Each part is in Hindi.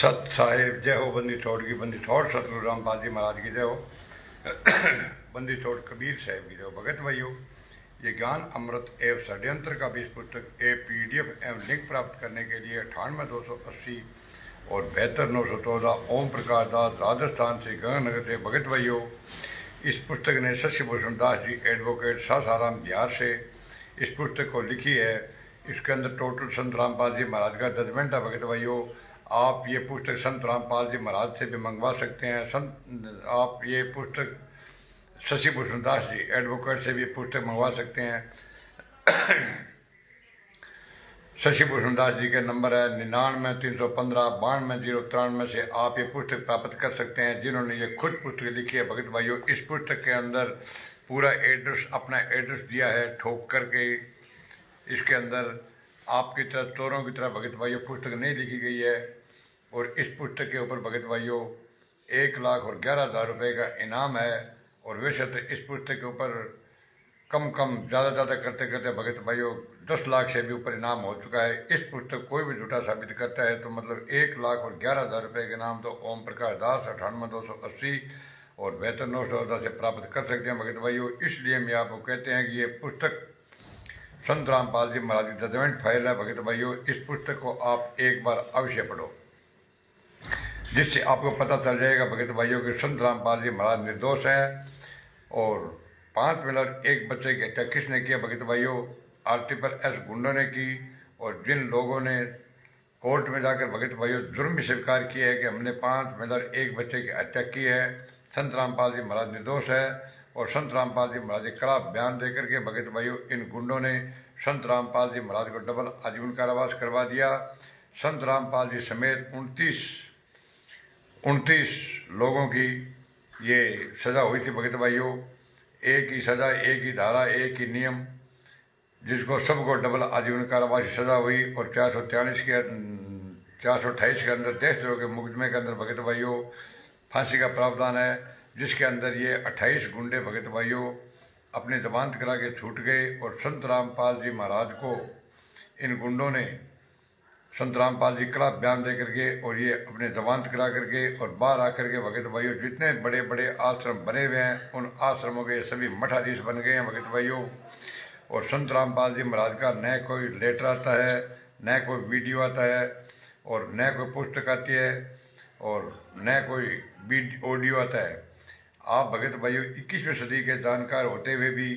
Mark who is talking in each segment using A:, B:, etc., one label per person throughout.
A: सत साहिब जय हो। बंदी छोड़ की बंदी छोड़ सतगुरु रामपाल जी महाराज की जय हो। बंदी छोड़ कबीर साहिब की जय हो। भगत भाइयों, ये ज्ञान अमृत एवं षड्यंत्र का बीज पुस्तक PDF एवं लिंक प्राप्त करने के लिए 98 280 और 72 914 ओम प्रकाश दास राजस्थान से गंगानगर से। भगत भाइयों, इस पुस्तक ने शशिभूषण दास जी एडवोकेट सासाराम बिहार से इस पुस्तक को लिखी है। इसके अंदर टोटल संत रामपाल जी महाराज का जजमेंट है। भगत भाइयों, आप ये पुस्तक संत रामपाल जी महाराज से भी मंगवा सकते हैं। आप ये पुस्तक शशिभूषण दास जी एडवोकेट से भी पुस्तक मंगवा सकते हैं। शशिभूषण दास जी के नंबर है 99 315 92 093 से आप ये पुस्तक प्राप्त कर सकते हैं, जिन्होंने ये खुद पुस्तक लिखी है। भगत भाइयों, इस पुस्तक के अंदर पूरा एड्रेस, अपना एड्रेस दिया है ठोक करके। इसके अंदर आपकी तरह चोरों की तरह भगत भाइयों पुस्तक नहीं लिखी गई है। और इस पुस्तक के ऊपर भगत भाइयों 1,11,000 रुपये का इनाम है। और वैसे तो इस पुस्तक के ऊपर कम ज़्यादा करते करते भगत भाइयों 10 लाख से भी ऊपर इनाम हो चुका है। इस पुस्तक कोई भी झूठा साबित करता है तो मतलब 1,11,000 रुपये के इनाम तो ओम प्रकाश दास 98 280 और 72 914 से प्राप्त कर सकते हैं। भगत भाइयों, इसलिए मैं आपको कहते हैं कि ये पुस्तक संत रामपाल जी महाराज की जजमेंट फाइल है। भगत भाइयों, इस पुस्तक को आप एक बार अवश्य पढ़ो, जिससे आपको पता चल जाएगा भगत भाइयों कि संत रामपाल जी महाराज निर्दोष हैं। और 5 मिनट एक बच्चे की हत्या किसने किया भगत भाइयों? आर्टिकल एस गुंडों ने की। और जिन लोगों ने कोर्ट में जाकर भगत भाइयों जुर्म भी स्वीकार किया है कि हमने 5 मिनट एक बच्चे की हत्या की है, संत रामपाल जी महाराज निर्दोष है। और संत रामपाल जी महाराज के खिलाफ बयान देकर के भगत भाइयों इन गुंडों ने संत रामपाल जी महाराज को डबल आजीवन कारावास करवा दिया। संत रामपाल जी समेत 29 लोगों की ये सजा हुई थी। भगत भाइयों, एक ही सजा, एक ही धारा, एक ही नियम, जिसको सबको डबल आजीवन कारावास की सजा हुई। और 428 के अंदर देशद्रोह के मुकदमे के अंदर भगत भाइयों फांसी का प्रावधान है, जिसके अंदर ये 28 गुंडे भगत भाइयों अपने जमानत करा के छूट गए। और संत रामपाल जी महाराज को इन गुंडों ने संत रामपाल जी के खिलाफ बयान दे करके और ये अपने जमानत करा करके और बाहर आकर के भगत भाइयों जितने बड़े बड़े आश्रम बने हुए हैं उन आश्रमों के सभी मठाधीश बन गए हैं भगत भाइयों। और संत रामपाल जी महाराज का न कोई लेटर आता है, न कोई वीडियो आता है, और न कोई पुस्तक आती है, और न कोई ऑडियो आता है। आप भगत भाइयों 21वीं सदी के जानकार होते हुए भी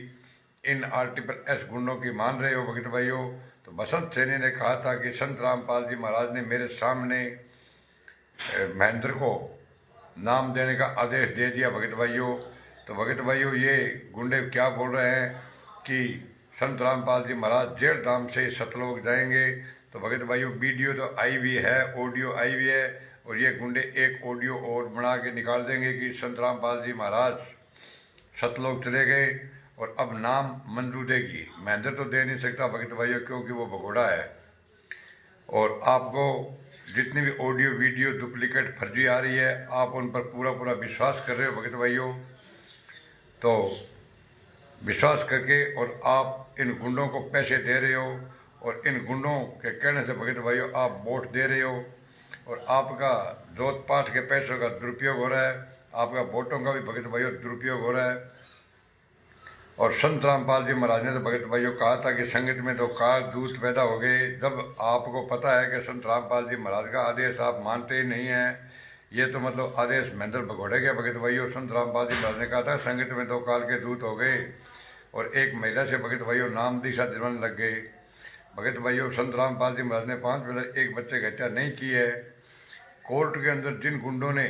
A: इन आर्टिकल एस गुंडों की मान रहे हो भगत भाइयों। तो बसंत सैनी ने कहा था कि संत रामपाल जी महाराज ने मेरे सामने महेंद्र को नाम देने का आदेश दे दिया भगत भाइयों। तो भगत भाइयों, ये गुंडे क्या बोल रहे हैं कि संत रामपाल जी महाराज जेल धाम से सतलोक जाएंगे। तो भगत भाइयों, वीडियो तो आई भी है, ऑडियो आई भी है, और ये गुंडे एक ऑडियो और बना के निकाल देंगे कि संत रामपाल जी महाराज सतलोक चले गए और अब नाम मंजू देगी। महेंद्र तो दे नहीं सकता भगत भाइयों, क्योंकि वो भगोड़ा है। और आपको जितनी भी ऑडियो वीडियो डुप्लीकेट फर्जी आ रही है, आप उन पर पूरा विश्वास कर रहे हो भगत भाइयों। तो विश्वास करके और आप इन गुंडों को पैसे दे रहे हो, और इन गुंडों के कहने से भगत भाइयों आप वोट दे रहे हो, और आपका जोत पाठ के पैसों का दुरुपयोग हो रहा है, आपका वोटों का भी भगत भाइयों दुरुपयोग हो रहा है। और संत रामपाल जी महाराज ने तो भगत भाइयों कहा था कि संगत में तो काल दूत पैदा हो गए। जब आपको पता है कि संत रामपाल जी महाराज का आदेश आप मानते ही नहीं है, ये तो मतलब आदेश महेंद्र भगोड़े के भगत भाइयों। संत रामपाल जी महाराज ने कहा था संगत में तो काल के दूत हो गए, और एक महिला से भगत भाइयों नाम दिशा दिलवाने लग गए। भगत भाइयों, संत रामपाल जी महाराज ने 5 मिनट एक बच्चे की हत्या नहीं की है। कोर्ट के अंदर जिन गुंडों ने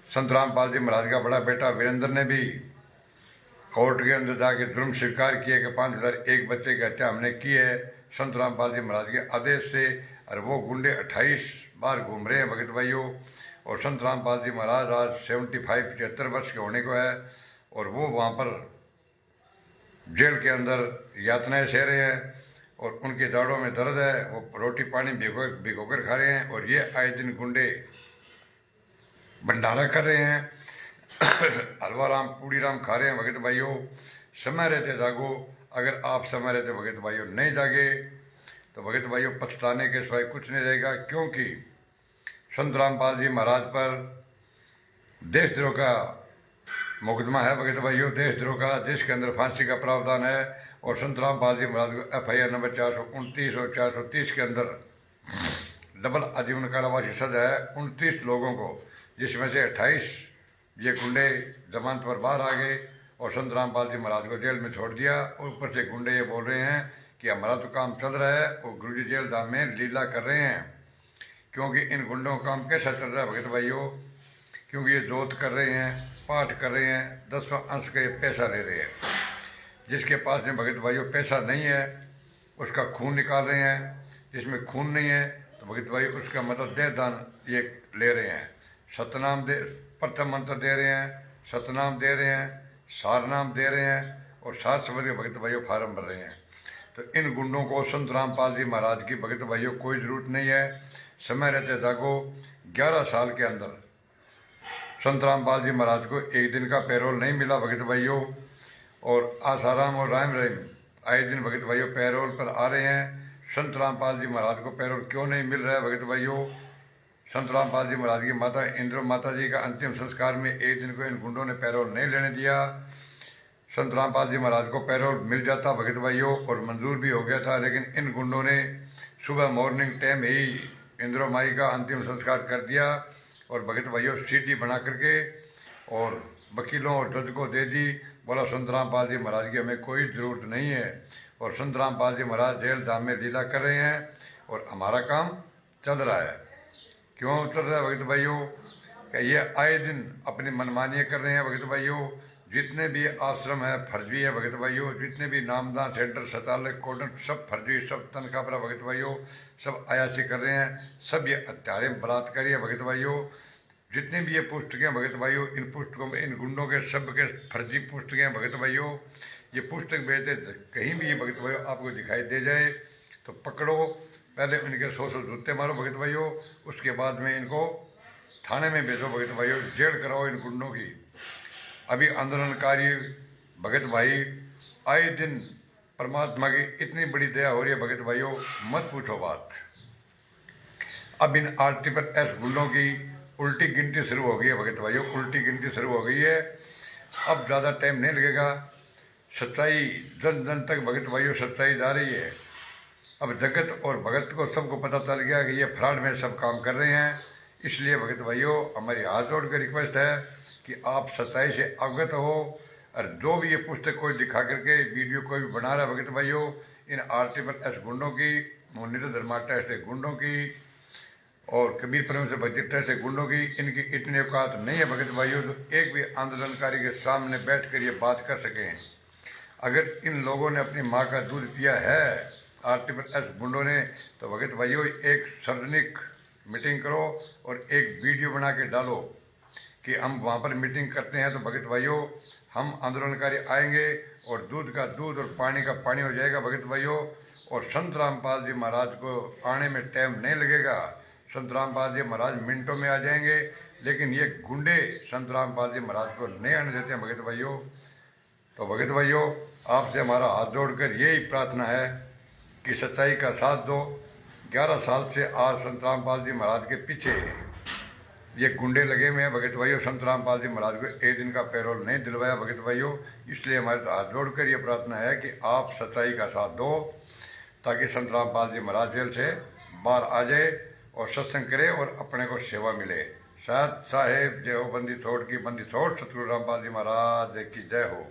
A: संत रामपाल जी महाराज का बड़ा बेटा वीरेंद्र ने भी कोर्ट के अंदर जाके जुर्म स्वीकार किया कि 5 मिनट एक बच्चे की हत्या हमने की है संत रामपाल जी महाराज के आदेश से। और वो गुंडे 28 बार घूम रहे हैं भगत भाइयों। और संत रामपाल जी महाराज आज 75 वर्ष के होने को है, और वो वहाँ पर जेल के अंदर यातनाएं सह रहे हैं, और उनके दाढ़ों में दर्द है, वो रोटी पानी भिगोकर खा रहे हैं। और ये आए दिन गुंडे भंडारा कर रहे हैं, हलवा राम पूड़ी राम खा रहे हैं भगत भाइयों। समय रहते जागो। अगर आप समय रहते भगत भाइयों नहीं जागे तो भगत भाइयों पछताने के सिवाय कुछ नहीं रहेगा। क्योंकि संत रामपाल जी महाराज पर देशद्रोह का मुकदमा है भगत भाइयों, देशद्रोह का, जिसके अंदर फांसी का प्रावधान है। और संत रामपाल जी महाराज को FIR नंबर 429 और 430 के अंदर डबल आजीवन कारावास की सजा है 29 लोगों को, जिसमें से 28 ये गुंडे जमानत पर बाहर आ गए और संत रामपाल जी महाराज को जेल में छोड़ दिया। ऊपर से गुंडे ये बोल रहे हैं कि हमारा तो काम चल रहा है और गुरुजी जेल धाम में लीला कर रहे हैं। क्योंकि इन गुंडों का काम कैसा चल रहा है भगत भाइयों, क्योंकि ये जोत कर रहे हैं, पाठ कर रहे हैं, 10वां अंश का ये पैसा ले रहे हैं। जिसके पास में भगत भाइयों पैसा नहीं है उसका खून निकाल रहे हैं, जिसमें खून नहीं है तो भगत भाई उसका मतलब देह दान ये ले रहे हैं। सतनाम दे, प्रथम मंत्र दे रहे हैं, सतनाम दे रहे हैं, सारनाम दे रहे हैं और सात शब्द के भगत भाइयों फार्म भर रहे हैं। तो इन गुंडों को संत रामपाल जी महाराज की भगत भाइयों कोई ज़रूरत नहीं है। समय रहते जागो। 11 साल के अंदर संत रामपाल जी महाराज को एक दिन का पैरोल नहीं मिला भगत भाइयों। और आसाराम और राम रहीम आए दिन भगत भाइयों पैरोल पर आ रहे हैं। संत रामपाल जी महाराज को पैरोल क्यों नहीं मिल रहा है भगत भाइयों? संत रामपाल जी महाराज की माता इंद्र माता जी का अंतिम संस्कार में एक दिन को इन गुंडों ने पैरोल नहीं लेने दिया। संत रामपाल जी महाराज को पैरोल मिल जाता भगत भाइयों और मंजूर भी हो गया था, लेकिन इन गुंडों ने सुबह मॉर्निंग टाइम ही इंद्रो माई का अंतिम संस्कार कर दिया और भगत भाइयों सीटी बना करके और वकीलों और जज को दे दी। बोला संत रामपाल जी महाराज की हमें कोई ज़रूरत नहीं है और संत रामपाल जी महाराज जेल धाम में लीला कर रहे हैं और हमारा काम चल रहा है। क्यों चल रहा है भगत भाइयों? कि ये आए दिन अपनी मनमानियाँ कर रहे हैं भगत भाइयों। जितने भी आश्रम है फर्जी है भगत भाइयों, जितने भी नामदान सेंटर शौचालय कोडन सब फर्जी, सब तनख्वाह पर भगत भाइयों, सब अयाची कर रहे हैं, सब ये हत्यारे बलात्कारी है भगत भाइयों। जितनी भी ये पुस्तकें भगत भाइयों, इन पुस्तकों में इन गुंडों के सब के फर्जी पुस्तकें भगत भाइयों। ये पुस्तक बेचते कहीं भी ये भगत भाइयों आपको दिखाई दे जाए तो पकड़ो, पहले इनके 100 जूते मारो भगत भाइयों, उसके बाद में इनको थाने में भेजो भगत भाइयों, जेल कराओ इन गुंडों की। अभी आंदोलनकारी भगत भाई आए दिन परमात्मा की इतनी बड़ी दया हो रही है भगत भाइयों, मत पूछो बात। अब इन RTPS गुंडों की उल्टी गिनती शुरू हो गई है भगत भाइयों, उल्टी गिनती शुरू हो गई है। अब ज़्यादा टाइम नहीं लगेगा, सच्चाई जन जन तक भगत भाइयों सच्चाई जा रही है। अब जगत और भगत को सबको पता चल गया कि ये फ्रॉड में सब काम कर रहे हैं। इसलिए भगत भाइयों हमारी हाथ जोड़ कर रिक्वेस्ट है कि आप सच्चाई से अवगत हो और जो भी ये पुस्तक कोई दिखा करके वीडियो कोई भी बना रहा है भगत भाइयों, इन RTPS गुंडों की, मोनिटर धर्मा टेस्ट गुंडों की और कबीर परमेश्वर भक्ति टेस्ट गुंडों की, इनकी इतनी औकात नहीं है भगत भाइयों तो एक भी आंदोलनकारी के सामने बैठ कर ये बात कर सकें। अगर इन लोगों ने अपनी माँ का दूध पिया है RTPS गुंडों ने तो भगत भाइयों एक सार्वजनिक मीटिंग करो और एक वीडियो बना के डालो कि हम वहाँ पर मीटिंग करते हैं। तो भगत भाइयों हम आंदोलनकारी आएंगे और दूध का दूध और पानी का पानी हो जाएगा भगत भाइयों। और संत रामपाल जी महाराज को आने में टाइम नहीं लगेगा, संत रामपाल जी महाराज मिनटों में आ जाएंगे। लेकिन ये गुंडे संत रामपाल जी महाराज को नहीं आने देते हैं भगत भाइयों। तो भगत भाइयों आपसे हमारा हाथ जोड़कर यही प्रार्थना है कि सच्चाई का साथ दो। 11 साल से आज संत रामपाल जी महाराज के पीछे ये गुंडे लगे हुए हैं भगत भाइयों। संत रामपाल जी महाराज को एक दिन का पैरोल नहीं दिलवाया भगत भाइयों। इसलिए हमारे हाथ जोड़कर ये प्रार्थना है कि आप सच्चाई का साथ दो ताकि संत रामपाल जी महाराज जेल से बाहर आ जाए और सत्संग करे और अपने को सेवा मिले। साथ साहेब जय हो, बंदी छोड़ की बंदी छोड़, सतगुरु रामपाल जी महाराज की जय हो।